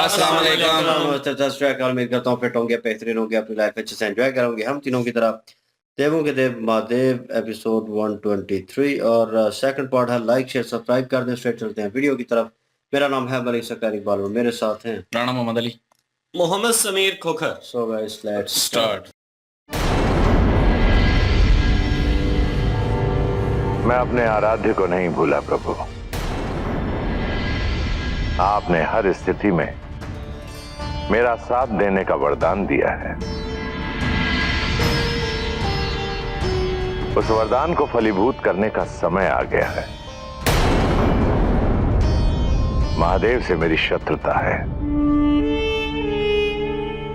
अस्सलाम वालेकुम। उम्मीद करता हूँ फिट होंगे, बेहतरीन होंगे, अपनी लाइफ अच्छे से एंजॉय करोगे। हम तीनों की तरह देवों के देव महादेव एपिसोड 123 और सेकंड पार्ट है। लाइक शेयर सब्सक्राइब कर दें। स्ट्रेट चलते हैं वीडियो की तरफ। मेरा नाम है मलिक सकैर इकबाल और मेरे साथ हैं Rana Mohammad Ali. Mohammad Sameer Khokhar. So guys let's start. मैं अपने आराध्य को नहीं भूला प्रभु। आपने हर स्थिति में मेरा साथ देने का वरदान दिया है। उस वरदान को फलीभूत करने का समय आ गया है। महादेव से मेरी शत्रुता है।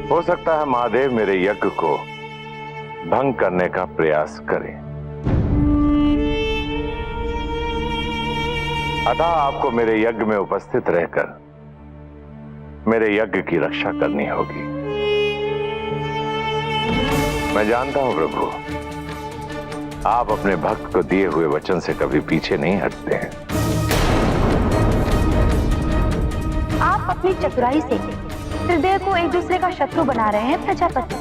हो सकता है महादेव मेरे यज्ञ को भंग करने का प्रयास करें। अतः आपको मेरे यज्ञ में उपस्थित रहकर मेरे यज्ञ की रक्षा करनी होगी। मैं जानता हूं प्रभु, आप अपने भक्त को दिए हुए वचन से कभी पीछे नहीं हटते हैं। आप अपनी चतुराई से त्रिदेव को एक दूसरे का शत्रु बना रहे हैं प्रजापति।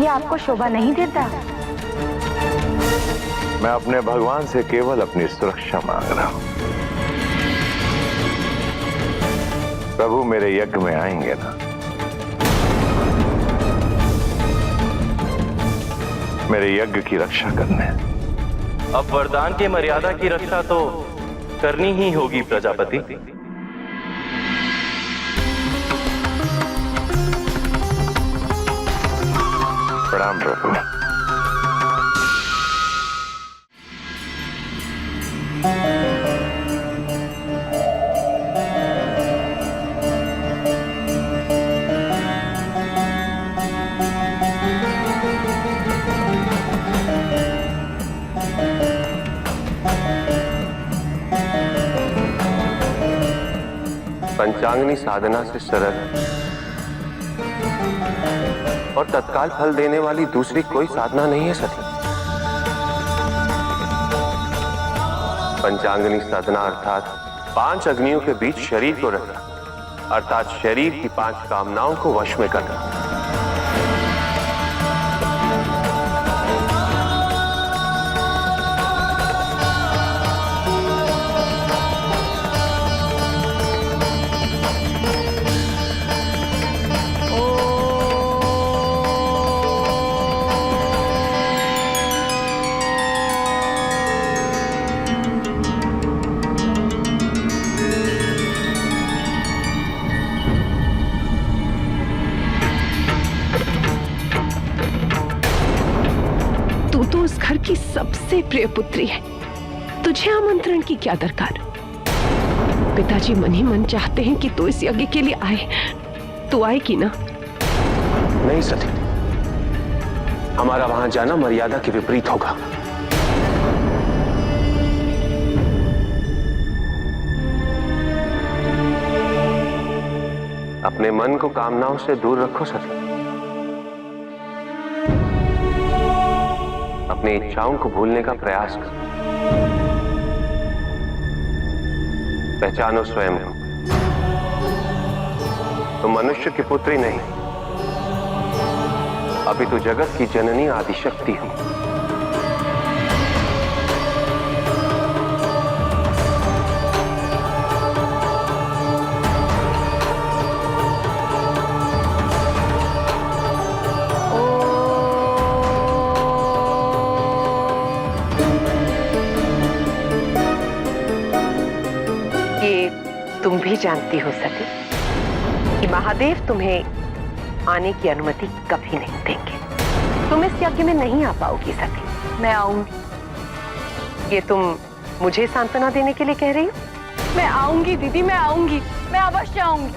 ये आपको शोभा नहीं देता। मैं अपने भगवान से केवल अपनी सुरक्षा मांग रहा हूं। प्रभु मेरे यज्ञ में आएंगे ना? मेरे यज्ञ की रक्षा करने। अब वरदान के मर्यादा की रक्षा तो करनी ही होगी प्रजापति। प्रणाम प्रभु। पंचांगनी साधना से सरल और तत्काल फल देने वाली दूसरी कोई साधना नहीं है सती। पंचांगनी साधना अर्थात 5 अग्नियों के बीच शरीर को रखना, अर्थात शरीर की 5 कामनाओं को वश में करना। तू उस घर की सबसे प्रिय पुत्री है, तुझे आमंत्रण की क्या दरकार। पिताजी मन ही मन चाहते हैं कि तू इस यज्ञ के लिए आए। तू आएगी ना? नहीं सती, हमारा वहां जाना मर्यादा के विपरीत होगा। अपने मन को कामनाओं से दूर रखो सती। अपनी इच्छाओं को भूलने का प्रयास करो। पहचानो स्वयं को। तुम मनुष्य की पुत्री नहीं, अभी तो जगत की जननी आदिशक्ति हो। तुम भी जानती हो सती कि महादेव तुम्हें आने की अनुमति कभी नहीं देंगे। तुम इस यज्ञ में नहीं आ पाओगी सती। मैं आऊंगी। ये तुम मुझे सांत्वना देने के लिए कह रही हो? मैं आऊंगी दीदी, मैं आऊंगी, मैं अवश्य आऊंगी।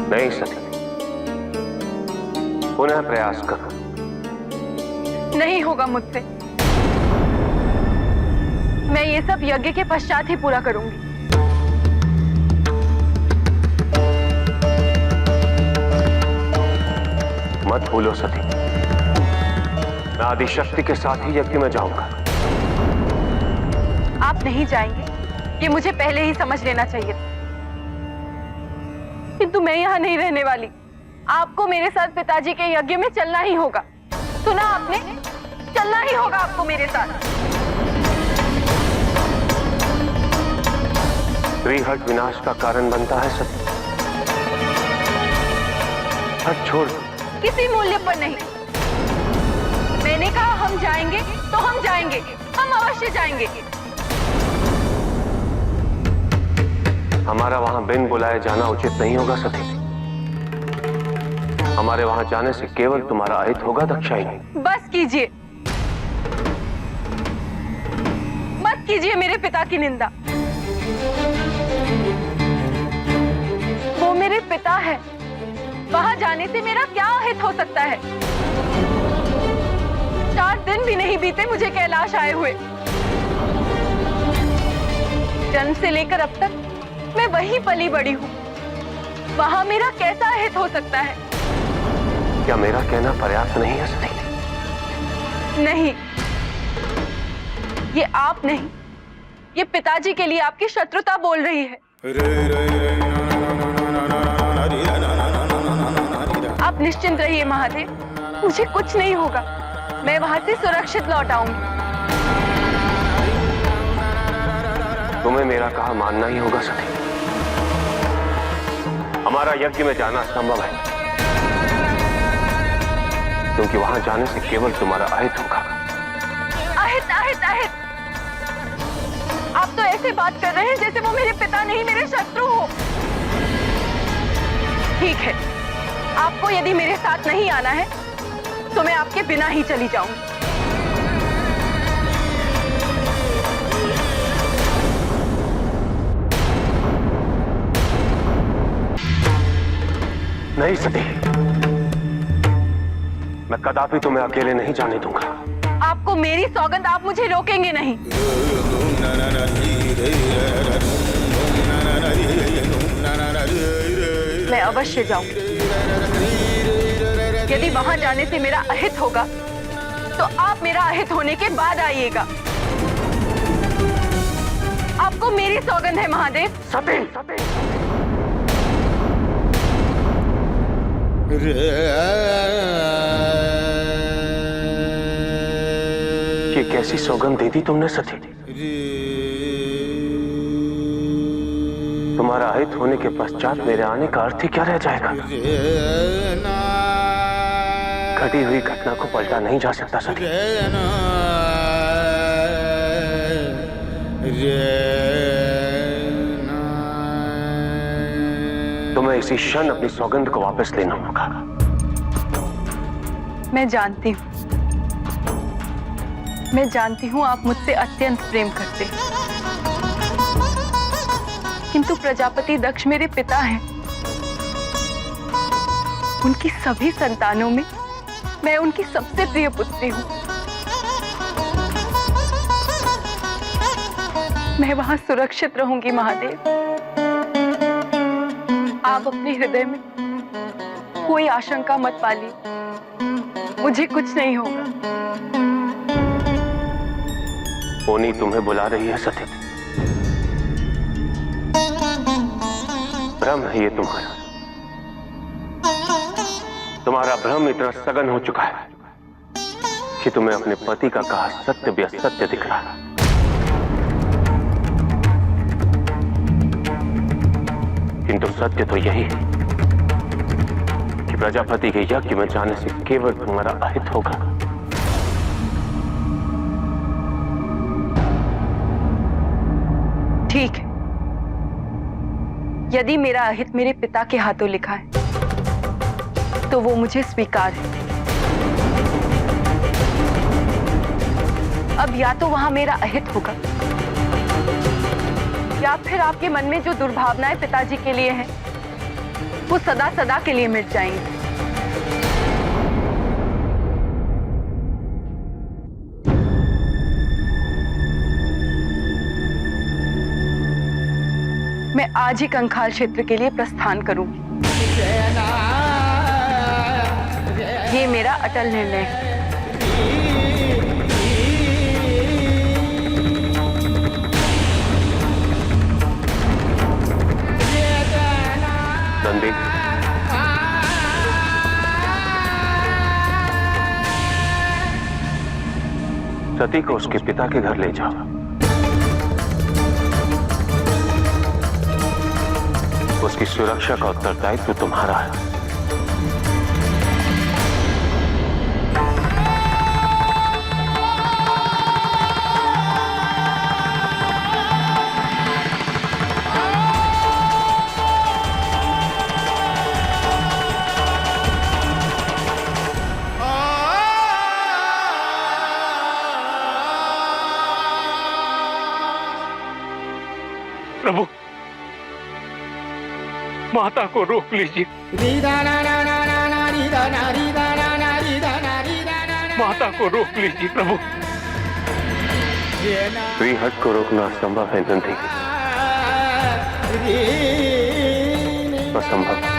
नहीं सती, पुनः प्रयास करो। नहीं होगा मुझसे। मैं ये सब यज्ञ के पश्चात ही पूरा करूंगी। मत भूलो सती, मैं आदिशक्ति के साथ ही यज्ञ में जाऊंगा। आप नहीं जाएंगे ये मुझे पहले ही समझ लेना चाहिए था। किंतु मैं यहाँ नहीं रहने वाली। आपको मेरे साथ पिताजी के यज्ञ में चलना ही होगा। सुना आपने? चलना ही होगा आपको मेरे साथ। त्रिहट विनाश का कारण बनता है सती। हट छोड़। किसी मूल्य पर नहीं। मैंने कहा हम जाएंगे तो हम जाएंगे, हम अवश्य जाएंगे। हमारा वहां बिन बुलाए जाना उचित नहीं होगा सती। हमारे वहां जाने से केवल तुम्हारा अहित होगा दक्षायनी। बस कीजिए, मत कीजिए मेरे पिता की निंदा। वो मेरे पिता है, वहां जाने से मेरा क्या अहित हो सकता है? 4 दिन भी नहीं बीते मुझे कैलाश आए हुए। जन्म से लेकर अब तक मैं वहीं पली बड़ी हूँ। वहां मेरा कैसा अहित हो सकता है? क्या मेरा कहना पर्याप्त नहीं है सती? नहीं, ये आप नहीं, ये पिताजी के लिए आपकी शत्रुता बोल रही है। आप निश्चिंत रहिए महादेव, मुझे कुछ नहीं होगा। मैं वहां से सुरक्षित लौट आऊंगी। तुम्हें मेरा कहा मानना ही होगा सती। हमारा यज्ञ में जाना संभव है, क्योंकि वहां जाने से केवल तुम्हारा अहित होगा। अहित अहित अहित, आप तो ऐसे बात कर रहे हैं जैसे वो मेरे पिता नहीं मेरे शत्रु हो। ठीक है, आपको यदि मेरे साथ नहीं आना है तो मैं आपके बिना ही चली जाऊंगी। नहीं सती, मैं कदापि तुम्हें अकेले नहीं जाने दूंगा। आपको मेरी सौगंध, आप मुझे रोकेंगे नहीं। मैं अवश्य जाऊंगी। यदि वहां जाने से मेरा अहित होगा तो आप मेरा अहित होने के बाद आइएगा। आपको मेरी सौगंध है महादेव। सती, ये कैसी सौगंध दे दी तुमने सती? तुम्हारा अहित होने के पश्चात मेरे आने का अर्थ ही क्या रह जाएगा? घटी हुई घटना को पलटा नहीं जा सकता सती। तुम्हें इसी क्षण अपनी सौगंध को वापस लेना होगा। मैं जानती हूँ आप मुझसे अत्यंत प्रेम करते हैं, किंतु प्रजापति दक्ष मेरे पिता हैं। उनकी सभी संतानों में मैं उनकी सबसे प्रिय पुत्री हूँ। मैं वहां सुरक्षित रहूंगी महादेव। आप अपने हृदय में कोई आशंका मत पालिए, मुझे कुछ नहीं होगा। ओनी तुम्हें बुला रही है सती। भ्रम है ये तुम्हारा भ्रम इतना सघन हो चुका है कि तुम्हें अपने पति का कहा सत्य भी असत्य दिख रहा है। किंतु सत्य तो यही है कि प्रजापति के यज्ञ में जाने से केवल तुम्हारा अहित होगा। ठीक है, यदि मेरा अहित मेरे पिता के हाथों लिखा है तो वो मुझे स्वीकार है। अब या तो वहां मेरा अहित होगा या फिर आपके मन में जो दुर्भावनाएं पिताजी के लिए हैं वो सदा सदा के लिए मिट जाएंगी। मैं आज ही कंखाल क्षेत्र के लिए प्रस्थान करूंगी। ये मेरा अटल निर्णय है। नंदी, सती को उसके पिता के घर ले जाओ। उसकी सुरक्षा का उत्तरदायित्व तुम्हारा है। प्रभु, माता को रोक लीजिए। माता को रोक लीजिए प्रभु। श्रीहट को रोकना असंभव है नंदी, असंभव।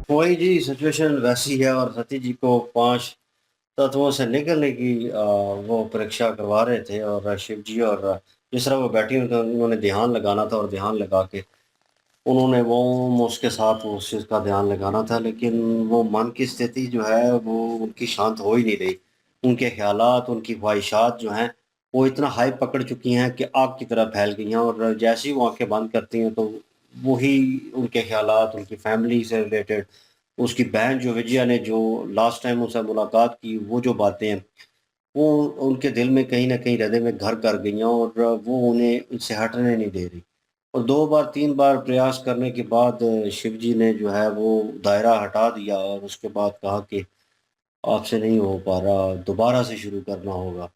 वही जी सिचुएशन वैसी है और सती जी को 5 तत्वों से निकलने की वो परीक्षा करवा रहे थे और शिव जी और जिस तरह वो बैठी हुई थी उन्होंने ध्यान लगाना था और ध्यान लगा के उन्होंने वो उसके साथ उस चीज़ का ध्यान लगाना था, लेकिन वो मन की स्थिति जो है वो उनकी शांत हो ही नहीं रही। उनके ख्यालात, उनकी ख्वाहिशात जो हैं वो इतना हाई पकड़ चुकी हैं कि आग की तरह फैल गई हैं और जैसे ही वो आंखें बंद करती हैं तो वही उनके ख्यालात, उनकी फैमिली से रिलेटेड, उसकी बहन जो विजया ने जो लास्ट टाइम उनसे मुलाकात की, वो जो बातें हैं वो उनके दिल में कहीं न कहीं हृदय में घर कर गई हैं और वो उन्हें उनसे हटने नहीं दे रही। और 2 बार 3 बार प्रयास करने के बाद शिव जी ने जो है वो दायरा हटा दिया और उसके बाद कहा कि आपसे नहीं हो पा रहा, दोबारा से शुरू करना होगा।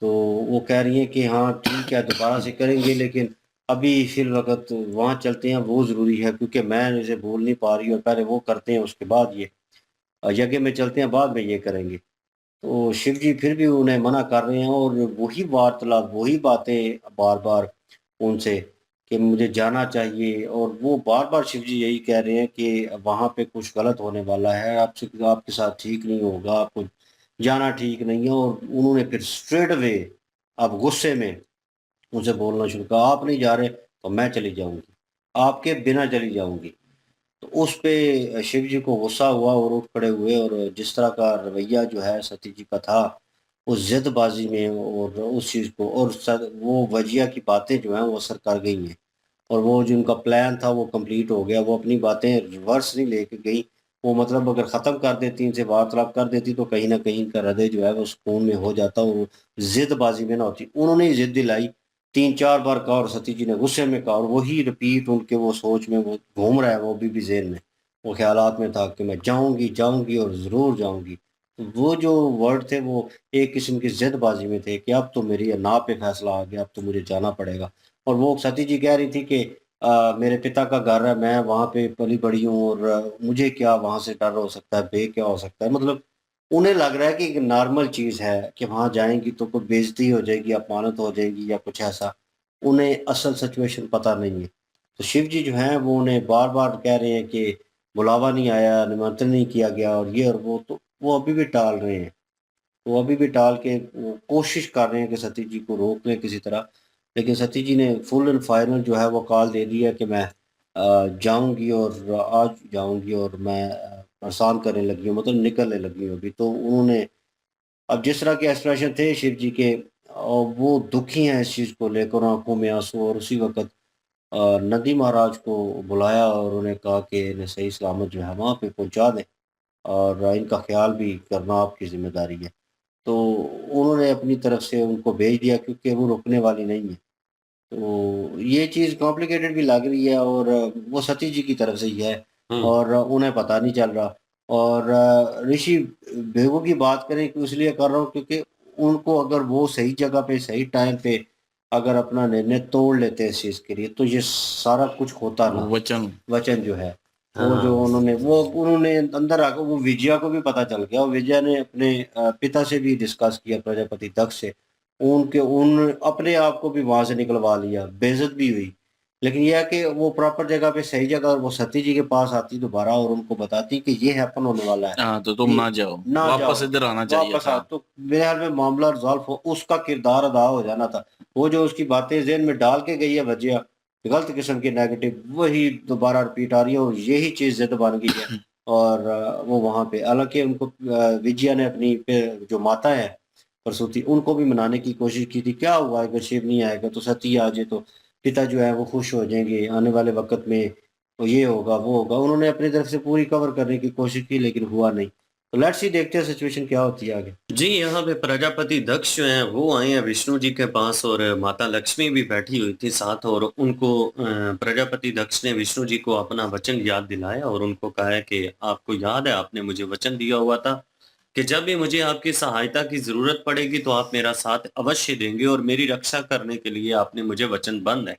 तो वो कह रही हैं कि हाँ ठीक है, दोबारा से करेंगे, लेकिन अभी फिल वक़्त वहाँ चलते हैं, वो ज़रूरी है क्योंकि मैं इसे भूल नहीं पा रही और पहले वो करते हैं उसके बाद ये यज्ञ में चलते हैं, बाद में ये करेंगे। तो शिव जी फिर भी उन्हें मना कर रहे हैं और वही वार्तालाप, वही बातें बार-बार उनसे कि मुझे जाना चाहिए और वो बार-बार शिव जी यही कह रहे हैं कि वहाँ पे कुछ गलत होने वाला है, आपसे आपके साथ ठीक नहीं होगा, आपको जाना ठीक नहीं है। और उन्होंने फिर स्ट्रेट अवे अब गुस्से में उनसे बोलना शुरू कहा, आप नहीं जा रहे तो मैं चली जाऊँगी, आपके बिना चली जाऊँगी। तो उस पे शिव जी को गुस्सा हुआ और उठ खड़े हुए और जिस तरह का रवैया जो है सती जी का था, उस ज़िदबाज़ी में और उस चीज़ को और वो वजिया की बातें जो हैं वो असर कर गई हैं और वो जो उनका प्लान था वो कंप्लीट हो गया। वो अपनी बातें रिवर्स नहीं लेके गई, वो मतलब अगर ख़त्म कर देती, इनसे वार्तालाप कर देती तो कहीं न कहीं इनका हृदय जो है वो सुकून में हो जाता और ज़िदबाज़ी में ना होती। उन्होंने ही ज़िद दिलाई, 3-4 बार कहा और सती जी ने गुस्से में कहा और वही रिपीट उनके वो सोच में वो घूम रहा है, वो अभी भी ज़हन में। वो ख़्यालात में था कि मैं जाऊँगी, जाऊँगी और ज़रूर जाऊँगी। तो वो जो वर्ड थे वो एक किस्म की ज़िदबाज़ी में थे कि अब तो मेरी नाव पे फ़ैसला आ गया, अब तो मुझे जाना पड़ेगा। और वो सती जी कह रही थी कि मेरे पिता का घर है, मैं वहाँ पे पली-बड़ी हूँ और मुझे क्या वहाँ से डर हो सकता है, भय क्या हो सकता है? मतलब उन्हें लग रहा है कि एक नॉर्मल चीज़ है कि वहाँ जाएँगी तो कोई बेइज़्ज़ती हो जाएगी, अपमानित हो जाएगी या कुछ ऐसा। उन्हें असल सिचुएशन पता नहीं है। तो शिव जी जो हैं वो उन्हें बार-बार कह रहे हैं कि बुलावा नहीं आया, निमंत्रण नहीं किया गया और ये और वो, तो वो अभी भी टाल रहे हैं। वो अभी भी टाल के वो कोशिश कर रहे हैं कि सती जी को रोक लें किसी तरह। लेकिन सती जी ने फुल एंड फाइनल जो है वो कॉल दे दी है कि मैं जाऊँगी और आज जाऊँगी और मैं प्रस्थान करने लगी हूँ, मतलब निकलने लगी हूँ अभी। तो उन्होंने अब जिस तरह के एक्सप्रेशन थे शिव जी के वो दुखी हैं इस चीज़ को लेकर, आँखों में आँसू। और उसी वक़्त नंदी महाराज को बुलाया और उन्हें कहा कि इन्हें सही सलामत जो है वहाँ पे पहुँचा दें और इनका ख़्याल भी करना आपकी ज़िम्मेदारी है। तो उन्होंने अपनी तरफ से उनको भेज दिया क्योंकि वो रुकने वाली नहीं है। तो ये चीज़ कॉम्प्लिकेटेड भी लग रही है और वो सती जी की तरफ से ही है हम्म। और उन्हें पता नहीं चल रहा। और ऋषि बेगों की बात करें कि इसलिए कर रहा हूँ क्योंकि उनको अगर वो सही जगह पे सही टाइम पे अगर अपना निर्णय तोड़ लेते इस चीज़ के लिए तो ये सारा कुछ होता ना। वचन। वचन जो है वो जो हाँ। उन्होंने अंदर आकर वो विजया को भी पता चल गया और विजया ने अपने पिता से भी डिस्कस किया, प्रजापति दक्ष से। उनके उन अपने आप को भी वहां से निकलवा लिया, बेइज्जत भी हुई। लेकिन यह है कि वो प्रॉपर जगह पे सही जगह, और वो सती जी के पास आती दोबारा और उनको बताती कि ये हैपन होने वाला है, हाँ, तो तुम ये ना जाओ, ना वापस जाओ, इधर आना चाहिए वापस था। आ। तो मेरे ख्याल में मामला रिजॉल्व हो, उसका किरदार अदा हो जाना था। वो जो उसकी बातें जेहन में डाल के गई है वजिया, गलत किस्म की नेगेटिव, वही दोबारा रिपीट आ रही है और यही चीज जिद बन गई है। और वो वहां पे, हालांकि उनको विजया ने अपनी जो माता है प्रसूति, उनको भी मनाने की कोशिश की थी। क्या हुआ, अगर शिव नहीं आएगा तो सती आ जाए तो पिता जो है वो खुश हो जाएंगे, आने वाले वक्त में तो ये होगा वो होगा। उन्होंने अपनी तरफ से पूरी कवर करने की कोशिश की लेकिन हुआ नहीं। तो लेट्स सी, देखते हैं सिचुएशन क्या होती है आगे। जी, यहाँ पे प्रजापति दक्ष जो हैं वो आए हैं विष्णु जी के पास, और माता लक्ष्मी भी बैठी हुई थी साथ, और उनको प्रजापति दक्ष ने विष्णु जी को अपना वचन याद दिलाया और उनको कहा है कि आपको याद है, आपने मुझे वचन दिया हुआ था कि जब भी मुझे आपकी सहायता की जरूरत पड़ेगी तो आप मेरा साथ अवश्य देंगे, और मेरी रक्षा करने के लिए आपने मुझे वचनबद्ध है।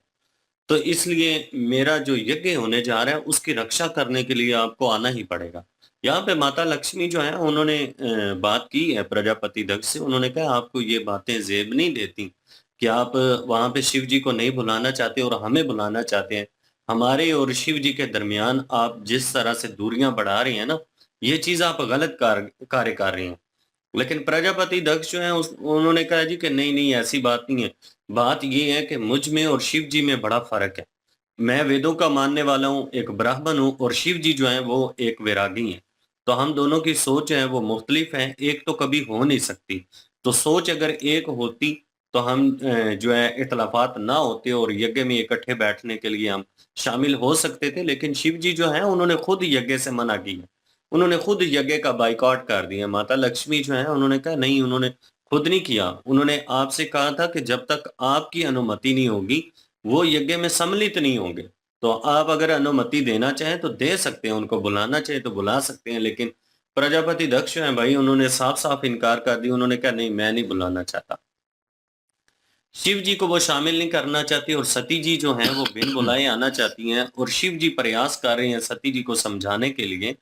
तो इसलिए मेरा जो यज्ञ होने जा रहा है उसकी रक्षा करने के लिए आपको आना ही पड़ेगा। यहाँ पे माता लक्ष्मी जो है उन्होंने बात की है प्रजापति दक्ष से। उन्होंने कहा आपको ये बातें ज़ेब नहीं देती कि आप वहाँ पे शिव जी को नहीं बुलाना चाहते और हमें बुलाना चाहते हैं। हमारे और शिव जी के दरमियान आप जिस तरह से दूरियां बढ़ा रही हैं ना, ये चीज़ आप गलत कार्य कर रही हैं। लेकिन प्रजापति दक्ष जो है उन्होंने कहा जी कि नहीं नहीं, ऐसी बात नहीं है। बात ये है कि मुझ में और शिव जी में बड़ा फर्क है। मैं वेदों का मानने वाला हूँ, एक ब्राह्मण हूँ, और शिव जी जो है वो एक वैरागी हैं। तो हम दोनों की सोच है वो मुख्तलिफ है, एक तो कभी हो नहीं सकती। तो सोच अगर एक होती तो हम जो है इख्तलाफात ना होते और यज्ञ में इकट्ठे बैठने के लिए हम शामिल हो सकते थे। लेकिन शिव जी जो है उन्होंने खुद यज्ञ से मना की है, उन्होंने खुद यज्ञ का बाइकआउट कर दिया। माता लक्ष्मी जो है उन्होंने कहा नहीं, उन्होंने खुद नहीं किया। उन्होंने आपसे कहा था कि जब तक आपकी अनुमति नहीं होगी वो यज्ञ में सम्मिलित नहीं होंगे। तो आप अगर अनुमति देना चाहें तो दे सकते हैं, उनको बुलाना चाहे तो बुला सकते हैं। लेकिन प्रजापति दक्ष जो है भाई, उन्होंने साफ साफ इनकार कर दिया। उन्होंने कहा नहीं, मैं नहीं बुलाना चाहता। शिव जी को वो शामिल नहीं करना चाहती, और सती जी जो हैं वो बिन बुलाए आना चाहती हैं। और शिव जी प्रयास कर रहे हैं सती जी को समझाने के लिए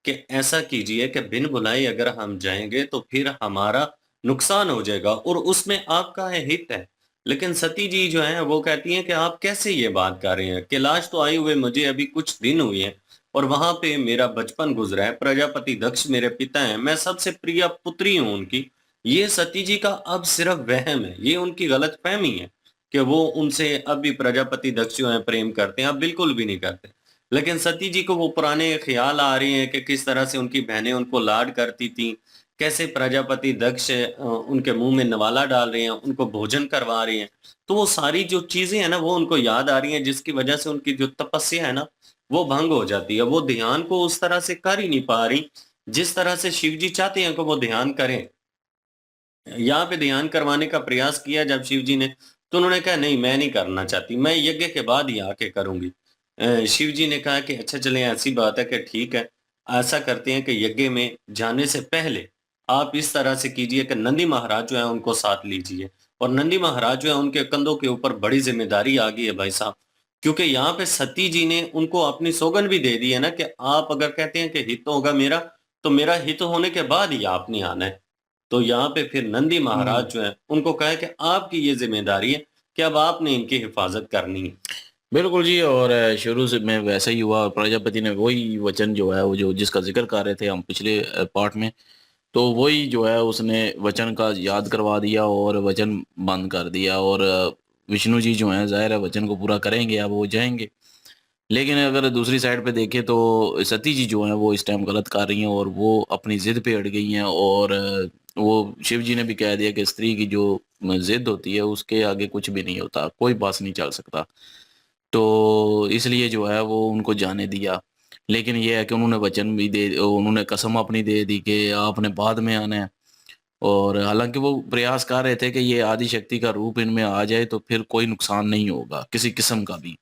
कि ऐसा कीजिए कि बिन बुलाए अगर हम जाएंगे तो फिर हमारा नुकसान हो जाएगा और उसमें आपका है हित है। लेकिन सती जी जो है वो कहती हैं कि आप कैसे ये बात कर रहे हैं, कैलाश तो आए हुए मुझे अभी कुछ दिन हुए हैं और वहां पे मेरा बचपन गुजरा है। प्रजापति दक्ष मेरे पिता हैं, मैं सबसे प्रिय पुत्री हूं उनकी। ये सती जी का अब सिर्फ वहम है, ये उनकी गलत फहमी है कि वो उनसे अब भी प्रजापति दक्ष जो है प्रेम करते हैं। अब बिल्कुल भी नहीं करते। लेकिन सती जी को वो पुराने ख्याल आ रहे हैं कि किस तरह से उनकी बहनें उनको लाड करती थी, कैसे प्रजापति दक्ष उनके मुंह में नवाला डाल रहे हैं, उनको भोजन करवा रहे हैं। तो वो सारी जो चीजें हैं ना वो उनको याद आ रही हैं, जिसकी वजह से उनकी जो तपस्या है ना वो भंग हो जाती है। वो ध्यान को उस तरह से कर ही नहीं पा रही जिस तरह से शिव जी चाहते हैं कि वो ध्यान करें। यहाँ पे ध्यान करवाने का प्रयास किया जब शिव जी ने, तो उन्होंने कहा नहीं, मैं नहीं करना चाहती, मैं यज्ञ के बाद ही आके करूंगी। शिव जी ने कहा कि अच्छा चलें, ऐसी बात है कि ठीक है, ऐसा करते हैं कि यज्ञ में जाने से पहले आप इस तरह से कीजिए कि नंदी महाराज जो है उनको साथ लीजिए। और नंदी महाराज जो है उनके कंधों के ऊपर बड़ी जिम्मेदारी आ गई है भाई साहब, क्योंकि यहाँ पे सती जी ने उनको अपनी सौगंध भी दे दी है ना कि आप अगर कहते हैं कि हित होगा मेरा, तो मेरा हित होने के बाद ही आपने आना है। तो यहाँ पे फिर नंदी महाराज जो है उनको कहा कि आपकी ये जिम्मेदारी है कि अब आपने इनकी हिफाजत करनी है। बिल्कुल जी, और शुरू से मैं वैसा ही हुआ और प्रजापति ने वही वचन जो है वो जो जिसका जिक्र कर रहे थे हम पिछले पार्ट में, तो वही जो है उसने वचन का याद करवा दिया और वचन बंद कर दिया। और विष्णु जी जो हैं ज़ाहिर है वचन को पूरा करेंगे, अब वो जाएंगे। लेकिन अगर दूसरी साइड पे देखें तो सती जी जो हैं वो इस टाइम गलत कर रही हैं और वो अपनी ज़िद पे अड़ गई हैं। और वो शिव जी ने भी कह दिया कि स्त्री की जो ज़िद होती है उसके आगे कुछ भी नहीं होता, कोई पास नहीं चल सकता। तो इसलिए जो है वो उनको जाने दिया। लेकिन ये है कि उन्होंने वचन भी दे, उन्होंने कसम अपनी दे दी कि आपने बाद में आना है। और हालांकि वो प्रयास कर रहे थे कि ये आदि शक्ति का रूप इनमें आ जाए तो फिर कोई नुकसान नहीं होगा किसी किस्म का भी।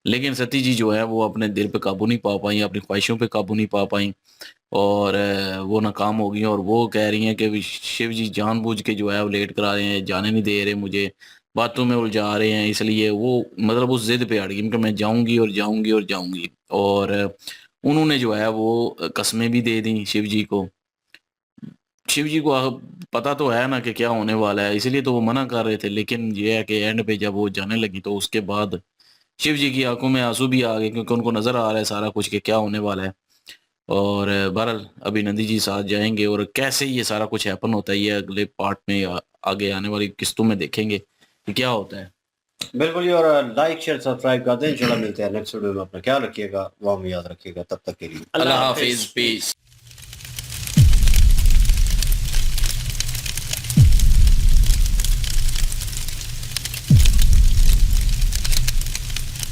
लेकिन सती जी जो है वो अपने दिल पे काबू नहीं पा पाई, अपनी ख्वाहिशों पे काबू नहीं पा पाई और वो नाकाम हो गई। और वो कह रही हैं कि शिव जी जानबूझ के जो है वो लेट करा रहे हैं, जाने नहीं दे रहे, मुझे बातों में उलझा रहे हैं। इसलिए वो मतलब उस जिद पे अड़ गई कि मैं जाऊंगी और जाऊंगी और जाऊंगी। और उन्होंने जो है वो कस्में भी दे दी शिव जी को। शिव जी को पता तो है ना कि क्या होने वाला है, इसलिए तो वो मना कर रहे थे। लेकिन ये है कि एंड पे जब वो जाने लगी तो उसके बाद शिव जी की आंखों में आंसू भी आ गए, क्योंकि उनको नजर आ रहा है सारा कुछ कि क्या होने वाला है। और बहरहाल अभी नंदी जी साथ जाएंगे और कैसे ये सारा कुछ हैपन होता है ये अगले पार्ट में या आगे आने वाली किस्तों में देखेंगे कि क्या होता है। बिल्कुल जी, और लाइक शेयर सब्सक्राइब कर दें। इंशाल्लाह मिलते हैं नेक्स्ट वीडियो में। अपना ख्याल रखिएगा, दुआ में याद रखिएगा। तब तक के लिए अल्लाह हाफिज, पीस।